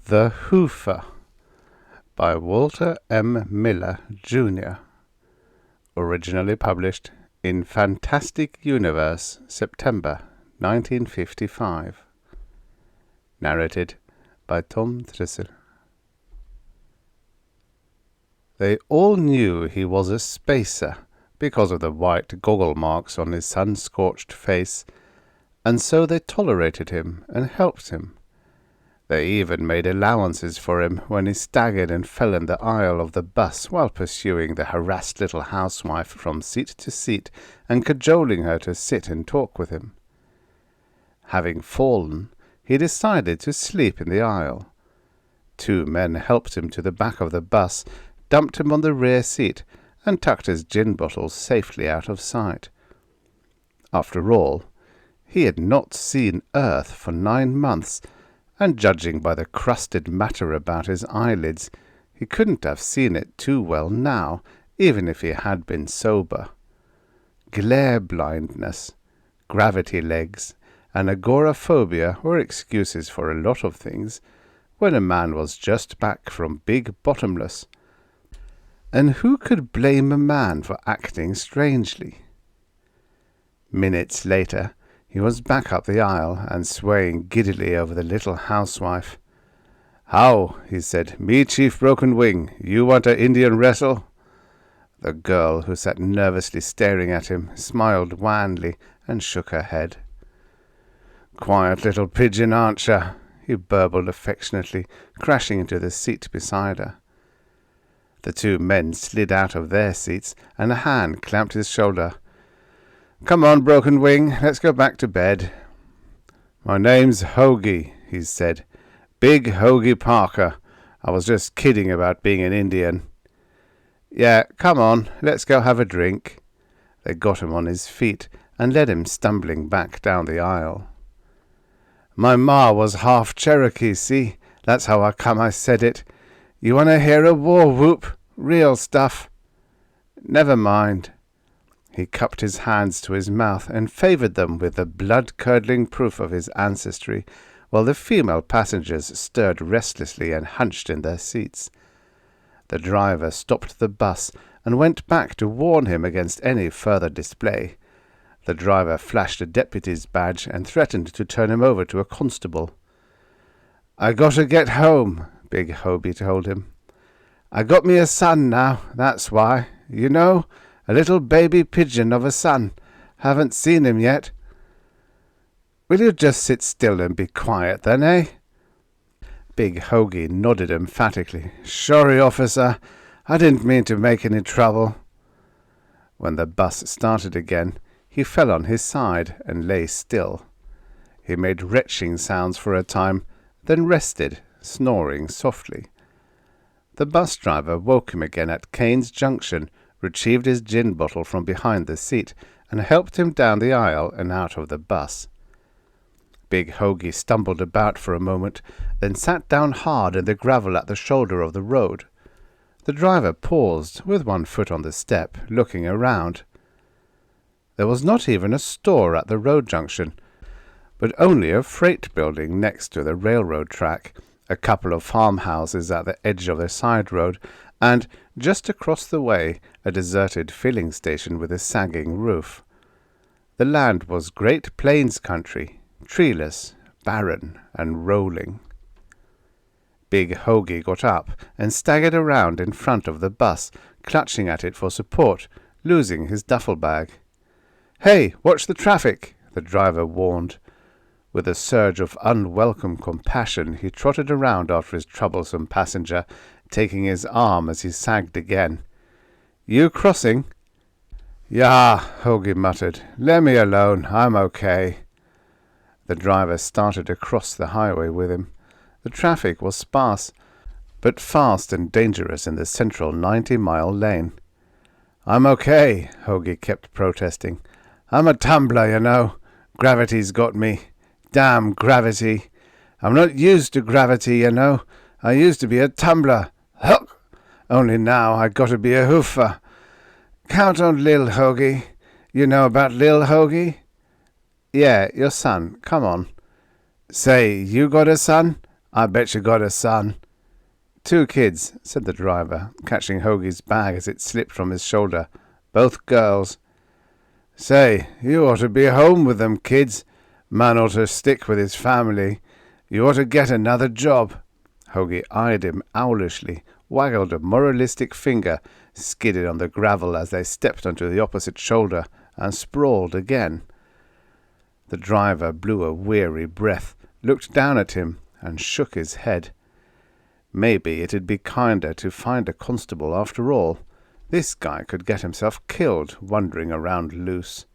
The Hoofer by Walter M. Miller, Jr. Originally published in Fantastic Universe, September 1955. Narrated by Tom Trussel. They all knew he was a spacer because of the white goggle marks on his sun-scorched face, and so they tolerated him and helped him. They even made allowances for him when he staggered and fell in the aisle of the bus while pursuing the harassed little housewife from seat to seat and cajoling her to sit and talk with him. Having fallen, he decided to sleep in the aisle. 2 men helped him to the back of the bus, dumped him on the rear seat, and tucked his gin bottles safely out of sight. After all, he had not seen Earth for 9 months, and judging by the crusted matter about his eyelids, he couldn't have seen it too well now, even if he had been sober. Glare blindness, gravity legs, and agoraphobia were excuses for a lot of things when a man was just back from Big Bottomless. And who could blame a man for acting strangely? Minutes later, he was back up the aisle and swaying giddily over the little housewife. "How," he said, "me Chief Broken Wing, you want a Indian wrestle?" The girl, who sat nervously staring at him, smiled wanly and shook her head. "Quiet little pigeon, aren't ya?" he burbled affectionately, crashing into the seat beside her. The 2 men slid out of their seats, and a hand clamped his shoulder. "Come on, Broken Wing, let's go back to bed." "My name's Hoagie," he said. "Big Hoagie Parker. I was just kidding about being an Indian." "Yeah, come on, let's go have a drink." They got him on his feet and led him stumbling back down the aisle. "My ma was half Cherokee, see? That's how I said it. You want to hear a war whoop? Real stuff." "Never mind." He cupped his hands to his mouth and favoured them with the blood-curdling proof of his ancestry, while the female passengers stirred restlessly and hunched in their seats. The driver stopped the bus and went back to warn him against any further display. The driver flashed a deputy's badge and threatened to turn him over to a constable. "I gotta get home," Big Hobie told him. "I got me a son now, that's why. You know, a little baby pigeon of a son. Haven't seen him yet." "Will you just sit still and be quiet then, eh?" Big Hoagie nodded emphatically. "Sorry, officer. I didn't mean to make any trouble." When the bus started again, he fell on his side and lay still. He made retching sounds for a time, then rested, snoring softly. The bus driver woke him again at Kane's Junction, retrieved his gin bottle from behind the seat, and helped him down the aisle and out of the bus. Big Hoagie stumbled about for a moment, then sat down hard in the gravel at the shoulder of the road. The driver paused, with one foot on the step, looking around. There was not even a store at the road junction, but only a freight building next to the railroad track, a couple of farmhouses at the edge of the side road, and, just across the way, a deserted filling station with a sagging roof. The land was Great Plains country, treeless, barren, and rolling. Big Hoagie got up and staggered around in front of the bus, clutching at it for support, losing his duffel bag. "Hey, watch the traffic," the driver warned. With a surge of unwelcome compassion, he trotted around after his troublesome passenger, taking his arm as he sagged again. "You crossing?" "Yah," Hoagie muttered. "Let me alone. I'm okay." The driver started across the highway with him. The traffic was sparse, but fast and dangerous in the central 90-mile lane. "I'm okay," Hoagie kept protesting. "I'm a tumbler, you know. Gravity's got me. Damn gravity. I'm not used to gravity, you know. I used to be a tumbler. Huck! Only now I gotta be a hoofer. Count on Lil Hoagie. You know about Lil Hoagie?" "Yeah, your son. Come on." "Say, you got a son? I bet you got a son." "2 kids," said the driver, catching Hoagie's bag as it slipped from his shoulder. "Both girls." "Say, you ought to be home with them kids. Man ought to stick with his family. You ought to get another job." Hoagie eyed him owlishly, waggled a moralistic finger, skidded on the gravel as they stepped onto the opposite shoulder, and sprawled again. The driver blew a weary breath, looked down at him, and shook his head. Maybe it'd be kinder to find a constable after all. This guy could get himself killed wandering around loose.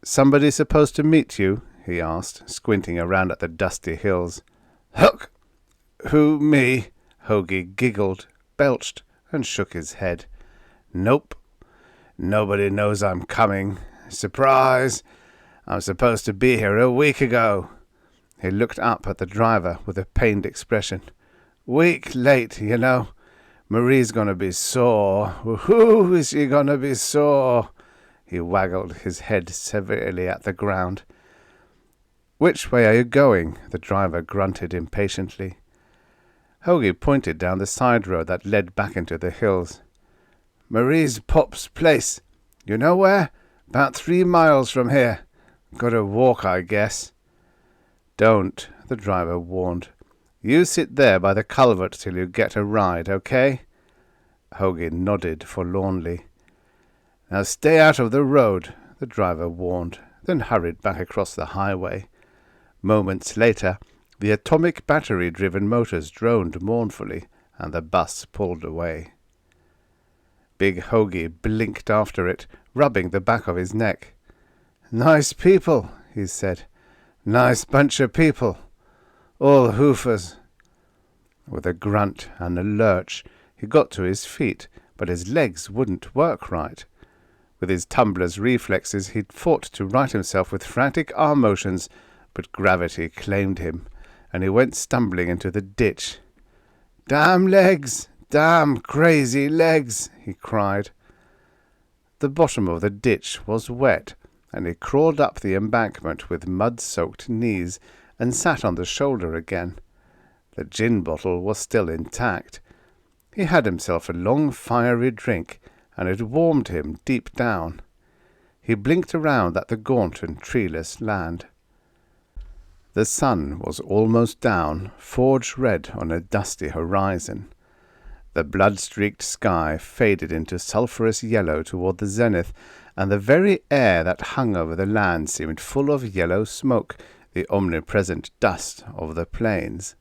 "Somebody supposed to meet you?" he asked, squinting around at the dusty hills. "Hook! Who, me?" Hoagie giggled, belched, and shook his head. "Nope. Nobody knows I'm coming. Surprise! I'm supposed to be here a week ago." He looked up at the driver with a pained expression. "Week late, you know. Marie's gonna be sore. Woohoo, is she gonna be sore?" He waggled his head severely at the ground. "Which way are you going?" the driver grunted impatiently. Hoagie pointed down the side road that led back into the hills. "Marie's pop's place. You know where? 'Bout 3 miles from here. Gotta walk, I guess." "Don't," the driver warned. "You sit there by the culvert till you get a ride, okay?" Hoagie nodded forlornly. "Now stay out of the road," the driver warned, then hurried back across the highway. Moments later, the atomic battery-driven motors droned mournfully, and the bus pulled away. Big Hoagie blinked after it, rubbing the back of his neck. "Nice people," he said. "Nice bunch of people. All Hoofers." With a grunt and a lurch, he got to his feet, but his legs wouldn't work right. With his tumbler's reflexes, he'd fought to right himself with frantic arm motions, but gravity claimed him, and he went stumbling into the ditch. "Damn legs! Damn crazy legs!" he cried. The bottom of the ditch was wet, and he crawled up the embankment with mud-soaked knees and sat on the shoulder again. The gin bottle was still intact. He had himself a long fiery drink, and it warmed him deep down. He blinked around at the gaunt and treeless land. The sun was almost down, forge red on a dusty horizon. The blood-streaked sky faded into sulphurous yellow toward the zenith, and the very air that hung over the land seemed full of yellow smoke, the omnipresent dust of the plains.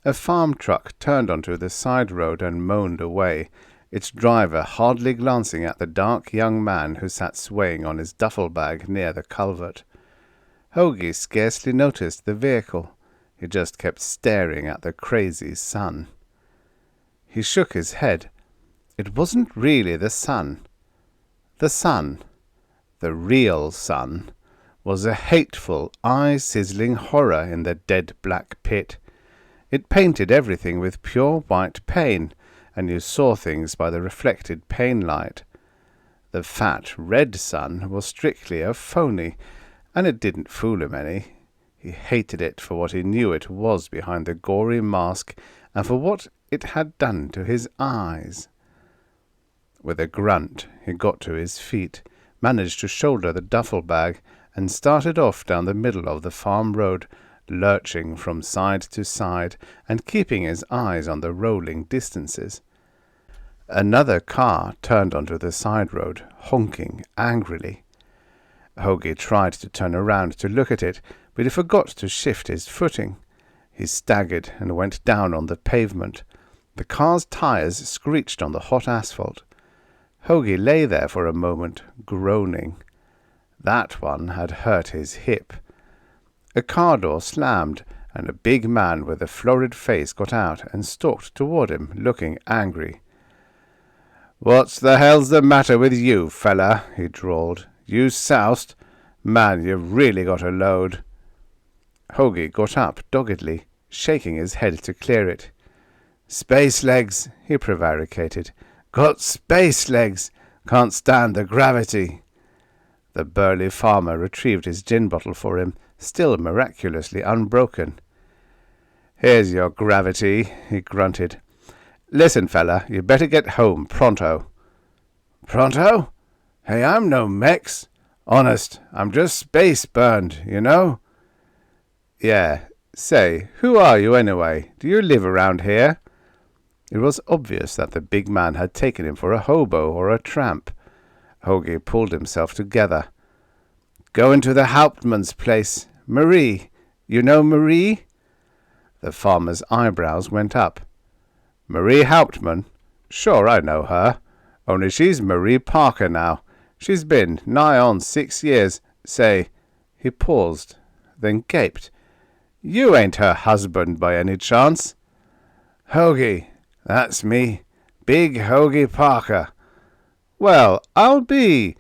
A farm truck turned onto the side road and moaned away, its driver hardly glancing at the dark young man who sat swaying on his duffel bag near the culvert. Hoagie scarcely noticed the vehicle. He just kept staring at the crazy sun. He shook his head. It wasn't really the sun. The sun, the real sun, was a hateful, eye-sizzling horror in the dead black pit. It painted everything with pure white pain, and you saw things by the reflected pain light. The fat, red sun was strictly a phony, and it didn't fool him any. He hated it for what he knew it was behind the gory mask, and for what it had done to his eyes. With a grunt, he got to his feet, managed to shoulder the duffel bag, and started off down the middle of the farm road, lurching from side to side and keeping his eyes on the rolling distances. Another car turned onto the side road, honking angrily. Hoagie tried to turn around to look at it, but he forgot to shift his footing. He staggered and went down on the pavement. The car's tires screeched on the hot asphalt. Hoagie lay there for a moment, groaning. That one had hurt his hip. A car door slammed, and a big man with a florid face got out and stalked toward him, looking angry. "What the hell's the matter with you, fella?" he drawled. "You soused? Man, you've really got a load." Hoagie got up doggedly, shaking his head to clear it. "Space legs," he prevaricated. "Got space legs. Can't stand the gravity." The burly farmer retrieved his gin bottle for him, still miraculously unbroken. "Here's your gravity," he grunted. "Listen, fella, you better get home pronto." "Pronto? Hey, I'm no Mex. Honest, I'm just space-burned, you know?" "Yeah. Say, who are you anyway? Do you live around here?" It was obvious that the big man had taken him for a hobo or a tramp. Hoagie pulled himself together. "Going to the Hauptmann's place. Marie. You know Marie?" The farmer's eyebrows went up. "Marie Hauptmann? Sure, I know her. Only she's Marie Parker now. She's been nigh on 6 years. Say," he paused, then gaped. "You ain't her husband by any chance?" "Hoagie, that's me. Big Hoagie Parker." "Well, I'll be.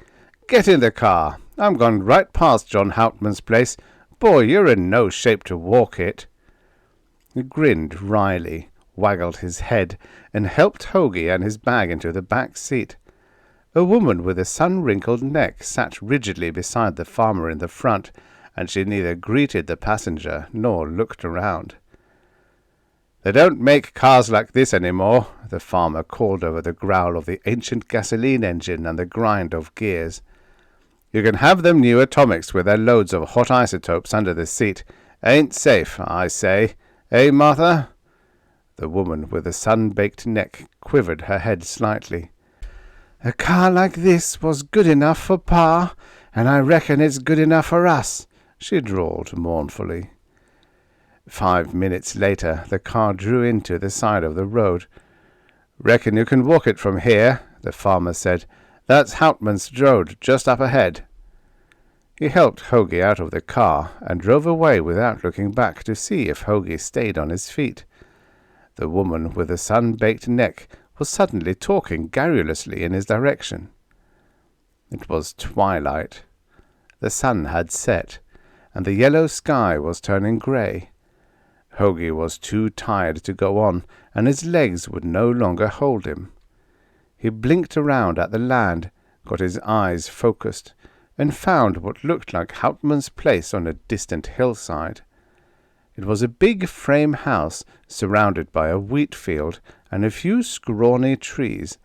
Get in the car. I'm going right past John Hauptmann's place. Boy, you're in no shape to walk it." He grinned wryly, waggled his head, and helped Hoagie and his bag into the back seat. A woman with a sun-wrinkled neck sat rigidly beside the farmer in the front, and she neither greeted the passenger nor looked around. "They don't make cars like this any more," the farmer called over the growl of the ancient gasoline engine and the grind of gears. "You can have them new atomics with their loads of hot isotopes under the seat. Ain't safe, I say. Eh, Martha?" The woman with the sun-baked neck quivered her head slightly. "A car like this was good enough for Pa, and I reckon it's good enough for us," she drawled mournfully. 5 minutes later, the car drew into the side of the road. "Reckon you can walk it from here," the farmer said. "That's Hauptmann's road, just up ahead." He helped Hoagie out of the car and drove away without looking back to see if Hoagie stayed on his feet. The woman with the sun-baked neck was suddenly talking garrulously in his direction. It was twilight. The sun had set, and the yellow sky was turning grey. Hoagie was too tired to go on, and his legs would no longer hold him. He blinked around at the land, got his eyes focused, and found what looked like Hauptmann's place on a distant hillside. It was a big frame house surrounded by a wheat field and a few scrawny trees.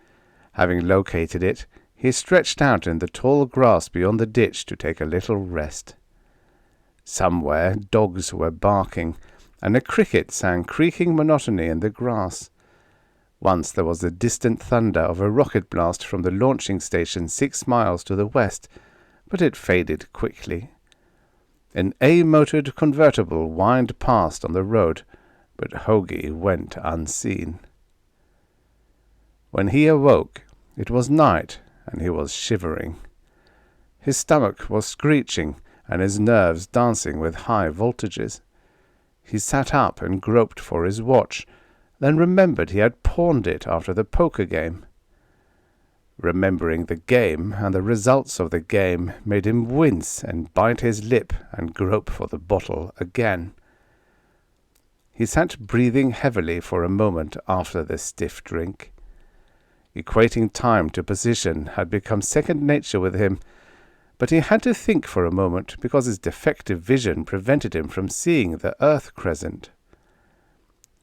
Having located it, he stretched out in the tall grass beyond the ditch to take a little rest. Somewhere dogs were barking, and a cricket sang creaking monotony in the grass. Once there was the distant thunder of a rocket blast from the launching station 6 miles to the west, but it faded quickly. An A-motored convertible whined past on the road, but Hoagie went unseen. When he awoke, it was night, and he was shivering. His stomach was screeching, and his nerves dancing with high voltages. He sat up and groped for his watch, then remembered he had pawned it after the poker game. Remembering the game and the results of the game made him wince and bite his lip and grope for the bottle again. He sat breathing heavily for a moment after the stiff drink. Equating time to position had become second nature with him, but he had to think for a moment because his defective vision prevented him from seeing the Earth crescent.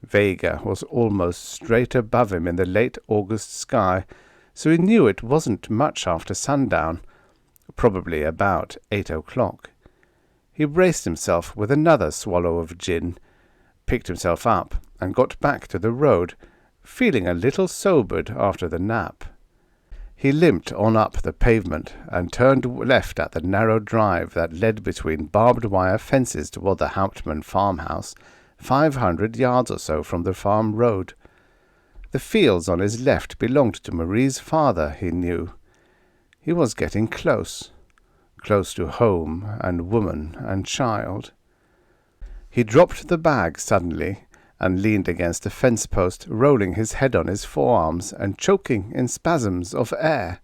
Vega was almost straight above him in the late August sky, so he knew it wasn't much after sundown, probably about 8 o'clock. He braced himself with another swallow of gin, picked himself up, and got back to the road, feeling a little sobered after the nap. He limped on up the pavement and turned left at the narrow drive that led between barbed wire fences toward the Hauptmann farmhouse, 500 yards or so from the farm road. The fields on his left belonged to Marie's father, he knew. He was getting close to home and woman and child. He dropped the bag suddenly and leaned against a fence post, rolling his head on his forearms and choking in spasms of air.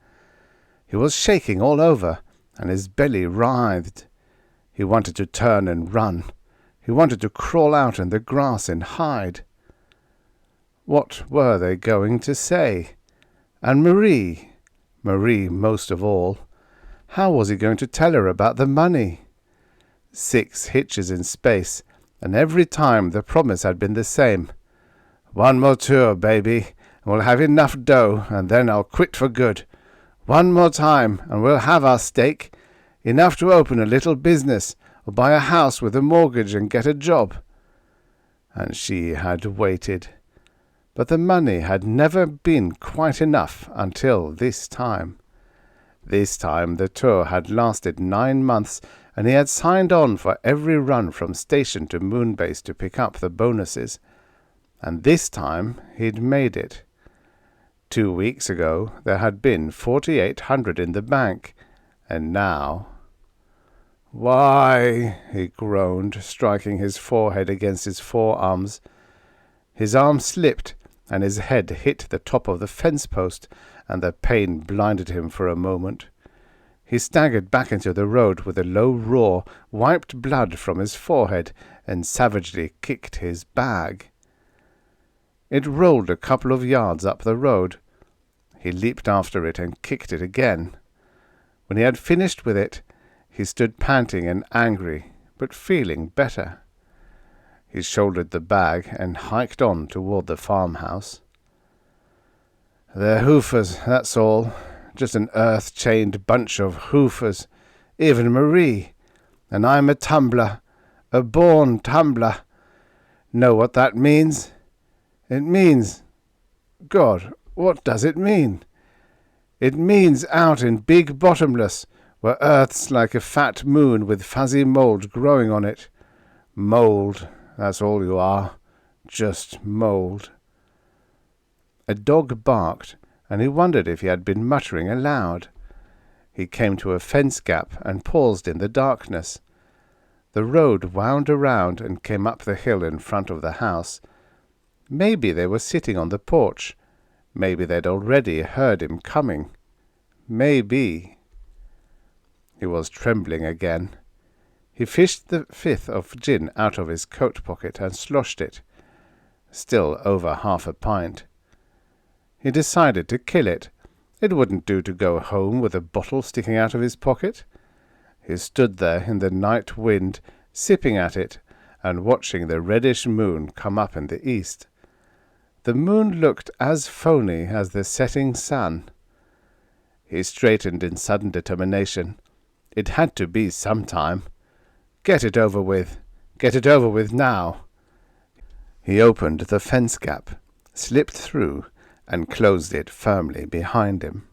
He was shaking all over, and his belly writhed. He wanted to turn and run. He wanted to crawl out in the grass and hide. What were they going to say? And Marie most of all. How was he going to tell her about the money? 6 hitches in space, and every time the promise had been the same. "One more tour, baby, and we'll have enough dough, and then I'll quit for good. One more time, and we'll have our stake. Enough to open a little business, or buy a house with a mortgage and get a job." And she had waited. But the money had never been quite enough until this time. This time the tour had lasted 9 months, and he had signed on for every run from station to moonbase to pick up the bonuses. And this time he'd made it. 2 weeks ago there had been 4,800 in the bank, and now... "Why?" he groaned, striking his forehead against his forearms. His arm slipped, and his head hit the top of the fence post, and the pain blinded him for a moment. He staggered back into the road with a low roar, wiped blood from his forehead, and savagely kicked his bag. It rolled a couple of yards up the road. He leaped after it and kicked it again. When he had finished with it, he stood panting and angry, but feeling better. He shouldered the bag and hiked on toward the farmhouse. "They're Hoofers, that's all. Just an earth-chained bunch of Hoofers. Even Marie. And I'm a tumbler. A born tumbler. Know what that means? It means... God, what does it mean? It means out in Big Bottomless, where Earth's like a fat moon with fuzzy mold growing on it. Mold, that's all you are. Just mold." A dog barked, and he wondered if he had been muttering aloud. He came to a fence gap and paused in the darkness. The road wound around and came up the hill in front of the house. Maybe they were sitting on the porch. Maybe they'd already heard him coming. Maybe... He was trembling again. He fished the fifth of gin out of his coat pocket and sloshed it. Still over half a pint. He decided to kill it. It wouldn't do to go home with a bottle sticking out of his pocket. He stood there in the night wind, sipping at it, and watching the reddish moon come up in the east. The moon looked as phony as the setting sun. He straightened in sudden determination. It had to be some time. Get it over with. Get it over with now. He opened the fence gap, slipped through, and closed it firmly behind him.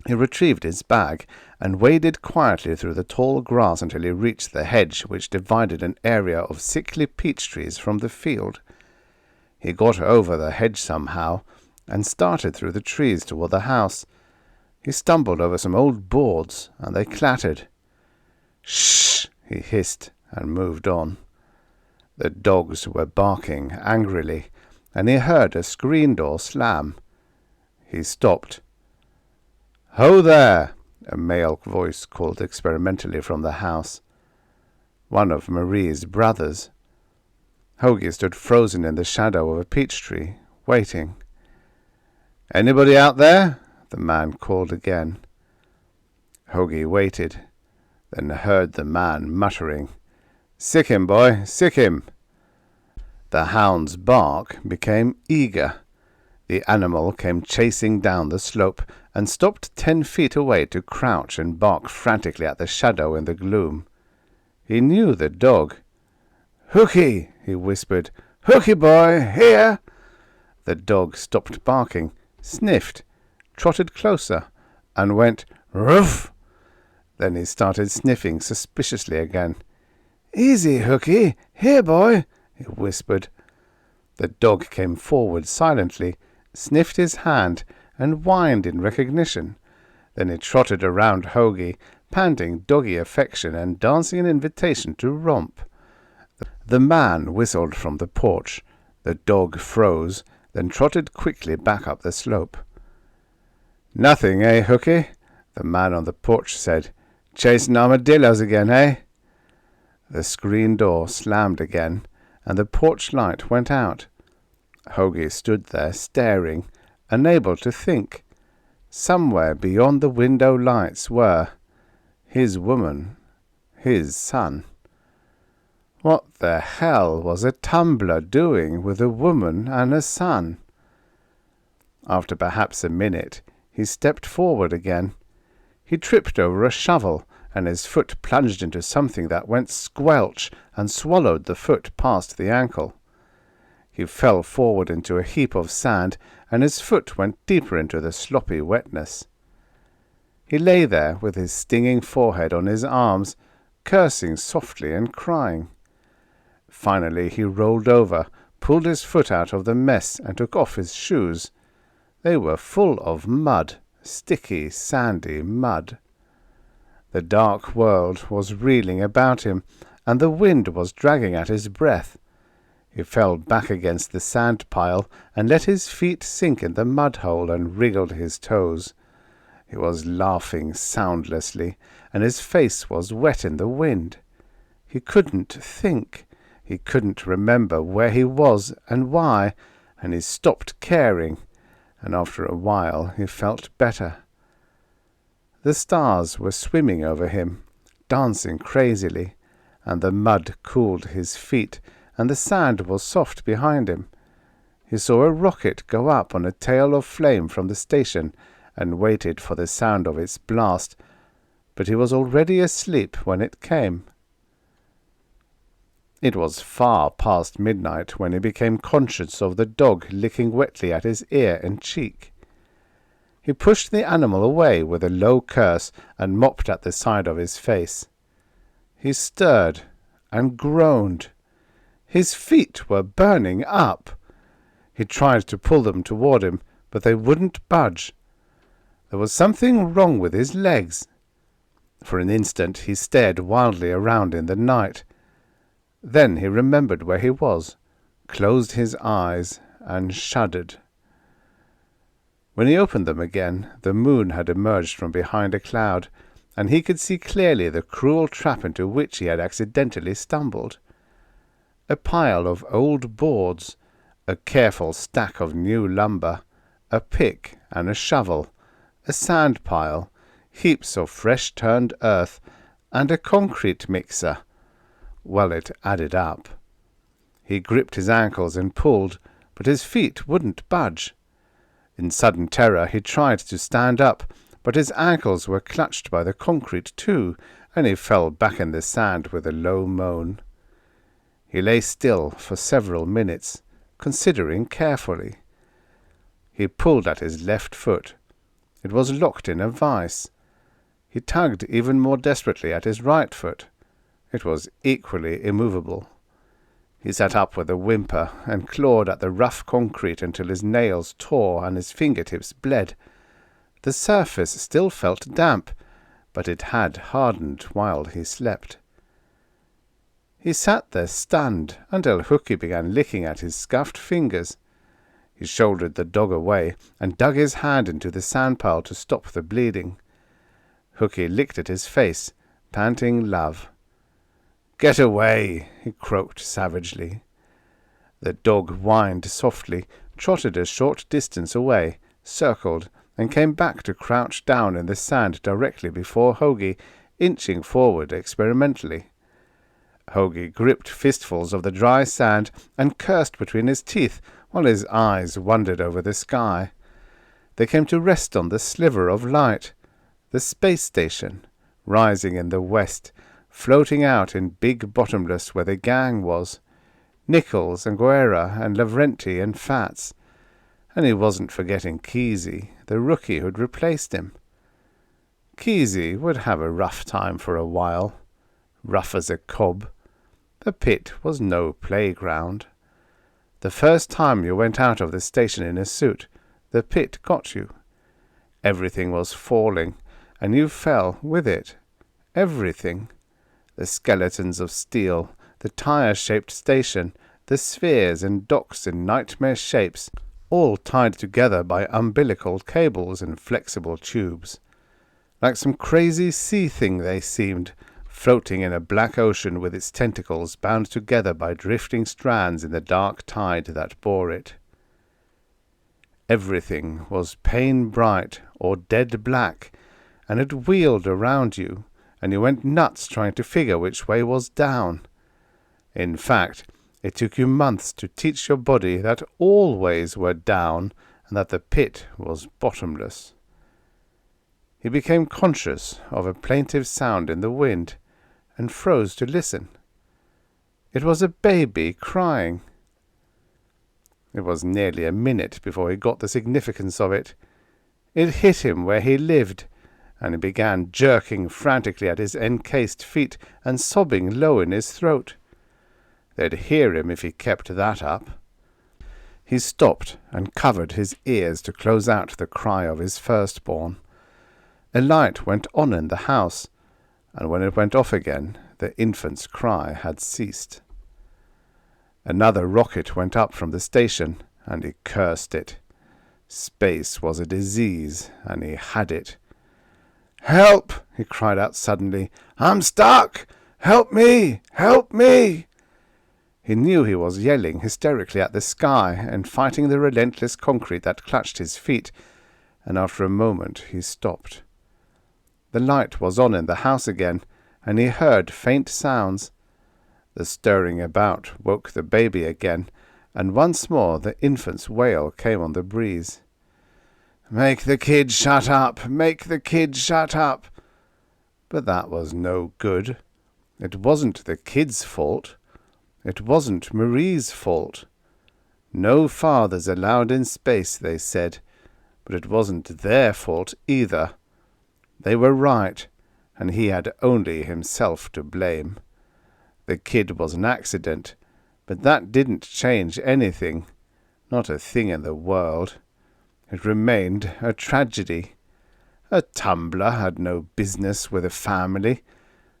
He retrieved his bag and waded quietly through the tall grass until he reached the hedge which divided an area of sickly peach trees from the field. He got over the hedge somehow and started through the trees toward the house. He stumbled over some old boards, and they clattered. "Shh!" he hissed, and moved on. The dogs were barking angrily, and he heard a screen door slam. He stopped. "Ho there!" a male voice called experimentally from the house. One of Marie's brothers. Hoagie stood frozen in the shadow of a peach tree, waiting. "Anybody out there?" the man called again. Hoagie waited, then heard the man muttering, "Sick him, boy, sick him." The hound's bark became eager. The animal came chasing down the slope and stopped 10 feet away to crouch and bark frantically at the shadow in the gloom. He knew the dog. "Hookie!" he whispered. "Hookie, boy, here!" The dog stopped barking, sniffed, trotted closer, and went "Ruff!" Then he started sniffing suspiciously again. "Easy, Hookie! Here, boy!" he whispered. The dog came forward silently, sniffed his hand, and whined in recognition. Then he trotted around Hoagie, panting doggy affection and dancing an invitation to romp. The man whistled from the porch. The dog froze, then trotted quickly back up the slope. "Nothing, eh, Hookie?" the man on the porch said. "Chasing armadillos again, eh?" The screen door slammed again, and the porch light went out. Hoagie stood there staring, unable to think. Somewhere beyond the window lights were his woman, his son. What the hell was a tumbler doing with a woman and a son? After perhaps a minute, he stepped forward again. He tripped over a shovel, and his foot plunged into something that went squelch and swallowed the foot past the ankle. He fell forward into a heap of sand, and his foot went deeper into the sloppy wetness. He lay there with his stinging forehead on his arms, cursing softly and crying. Finally he rolled over, pulled his foot out of the mess, and took off his shoes. They were full of mud, sticky, sandy mud. The dark world was reeling about him, and the wind was dragging at his breath. He fell back against the sand pile and let his feet sink in the mud hole and wriggled his toes. He was laughing soundlessly, and his face was wet in the wind. He couldn't think. He couldn't remember where he was and why, and he stopped caring, and after a while he felt better. The stars were swimming over him, dancing crazily, and the mud cooled his feet, and the sand was soft behind him. He saw a rocket go up on a tail of flame from the station, and waited for the sound of its blast, but he was already asleep when it came. It was far past midnight when he became conscious of the dog licking wetly at his ear and cheek. He pushed the animal away with a low curse and mopped at the side of his face. He stirred and groaned. His feet were burning up. He tried to pull them toward him, but they wouldn't budge. There was something wrong with his legs. For an instant he stared wildly around in the night. Then he remembered where he was, closed his eyes, and shuddered. When he opened them again, the moon had emerged from behind a cloud, and he could see clearly the cruel trap into which he had accidentally stumbled. A pile of old boards, a careful stack of new lumber, a pick and a shovel, a sand pile, heaps of fresh-turned earth, and a concrete mixer. Well, it added up. He gripped his ankles and pulled, but his feet wouldn't budge. In sudden terror he tried to stand up, but his ankles were clutched by the concrete too, and he fell back in the sand with a low moan. He lay still for several minutes, considering carefully. He pulled at his left foot. It was locked in a vice. He tugged even more desperately at his right foot. It was equally immovable. He sat up with a whimper and clawed at the rough concrete until his nails tore and his fingertips bled. The surface still felt damp, but it had hardened while he slept. He sat there stunned until Hooky began licking at his scuffed fingers. He shouldered the dog away and dug his hand into the sandpile to stop the bleeding. Hooky licked at his face, panting love. "Get away!" he croaked savagely. The dog whined softly, trotted a short distance away, circled, and came back to crouch down in the sand directly before Hoagie, inching forward experimentally. Hoagie gripped fistfuls of the dry sand and cursed between his teeth while his eyes wandered over the sky. They came to rest on the sliver of light, the space station, rising in the west, floating out in Big Bottomless where the gang was, Nichols and Guerra and Lavrenti and Fats, and he wasn't forgetting Kesey, the rookie who'd replaced him. Kesey would have a rough time for a while, rough as a cob. The pit was no playground. The first time you went out of the station in a suit, the pit got you. Everything was falling, and you fell with it. Everything. The skeletons of steel, the tire-shaped station, the spheres and docks in nightmare shapes, all tied together by umbilical cables and flexible tubes. Like some crazy sea thing they seemed, floating in a black ocean with its tentacles bound together by drifting strands in the dark tide that bore it. Everything was pain-bright or dead black, and it wheeled around you, and you went nuts trying to figure which way was down. In fact, it took you months to teach your body that all ways were down and that the pit was bottomless. He became conscious of a plaintive sound in the wind and froze to listen. It was a baby crying. It was nearly a minute before he got the significance of it. It hit him where he lived, and he began jerking frantically at his encased feet and sobbing low in his throat. They'd hear him if he kept that up. He stopped and covered his ears to close out the cry of his firstborn. A light went on in the house, and when it went off again, the infant's cry had ceased. Another rocket went up from the station, and he cursed it. Space was a disease, and he had it. "Help!" he cried out suddenly. "I'm stuck! Help me! Help me!" He knew he was yelling hysterically at the sky and fighting the relentless concrete that clutched his feet, and after a moment he stopped. The light was on in the house again, and he heard faint sounds. The stirring about woke the baby again, and once more the infant's wail came on the breeze. "Make the kid shut up! Make the kid shut up!" But that was no good. It wasn't the kid's fault. It wasn't Marie's fault. No fathers allowed in space, they said, but it wasn't their fault either. They were right, and he had only himself to blame. The kid was an accident, but that didn't change anything. Not a thing in the world. It remained a tragedy. A tumbler had no business with a family.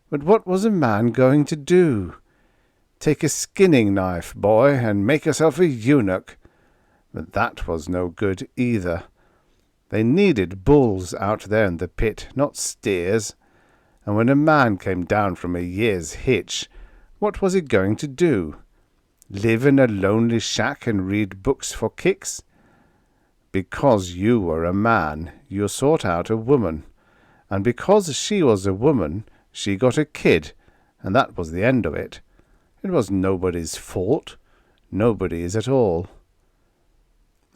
But what was a man going to do? Take a skinning knife, boy, and make yourself a eunuch. But that was no good either. They needed bulls out there in the pit, not steers. And when a man came down from a year's hitch, what was he going to do? Live in a lonely shack and read books for kicks? Because you were a man, you sought out a woman. And because she was a woman, she got a kid, and that was the end of it. It was nobody's fault. Nobody's at all.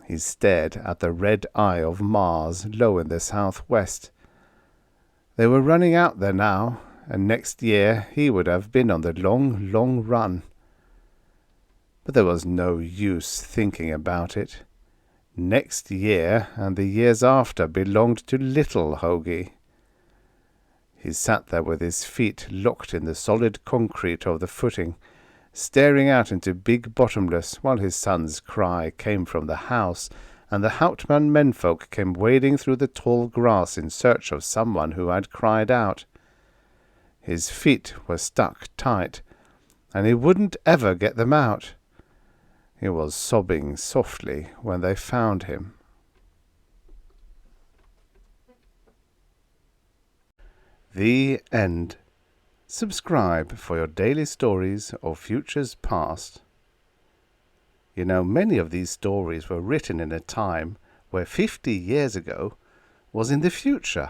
He stared at the red eye of Mars low in the southwest. They were running out there now, and next year he would have been on the long, long run. But there was no use thinking about it. Next year and the years after belonged to little Hoagie. He sat there with his feet locked in the solid concrete of the footing, staring out into big bottomless while his son's cry came from the house, and the Houtman menfolk came wading through the tall grass in search of someone who had cried out. His feet were stuck tight, and he wouldn't ever get them out. He was sobbing softly when they found him. The end. Subscribe for your daily stories of futures past. You know, many of these stories were written in a time where 50 years ago was in the future.